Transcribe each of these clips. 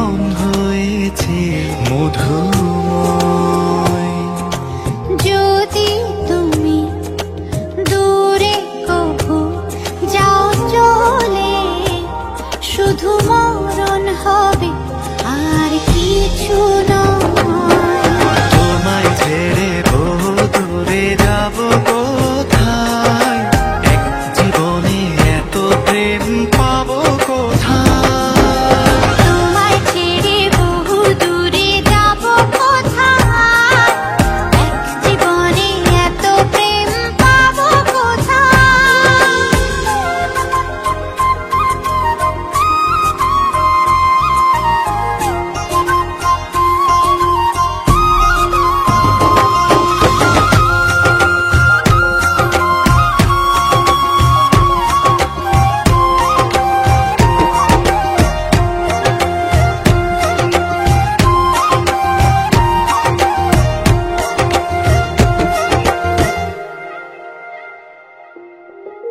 মন হয়েছে মধুময়। যদি তুমি দূরে কভু যাও চলে, শুধু মরণ হবে আর কিছু নয়। তোমায় ছেড়ে বহু দূরে যাব কোথায়, এক জীবনে এত প্রেম পাবো কোথায়। তোমায় ছেড়ে বহু দূরে যাব কোথায়, এক জীবনে এত প্রেম পাবো কোথায়।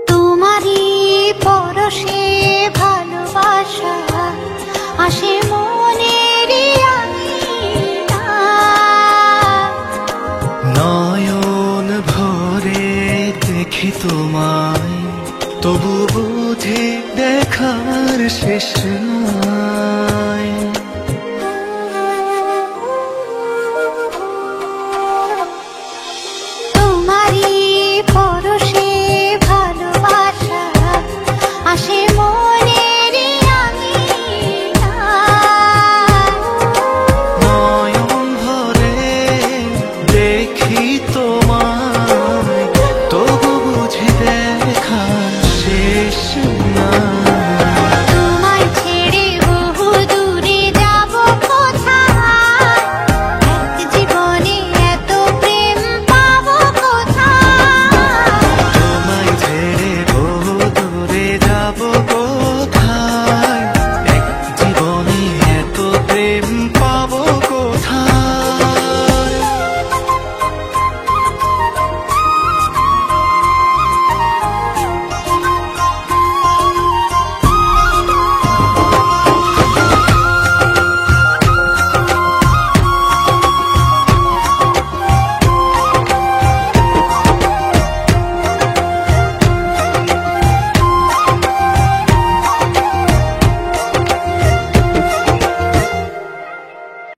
তোমারই পরশে ভালোবাসা আসে মনের নয়ন ভরে দেখি তোমায়, তবু বুঝি দেখার শেষ নাই।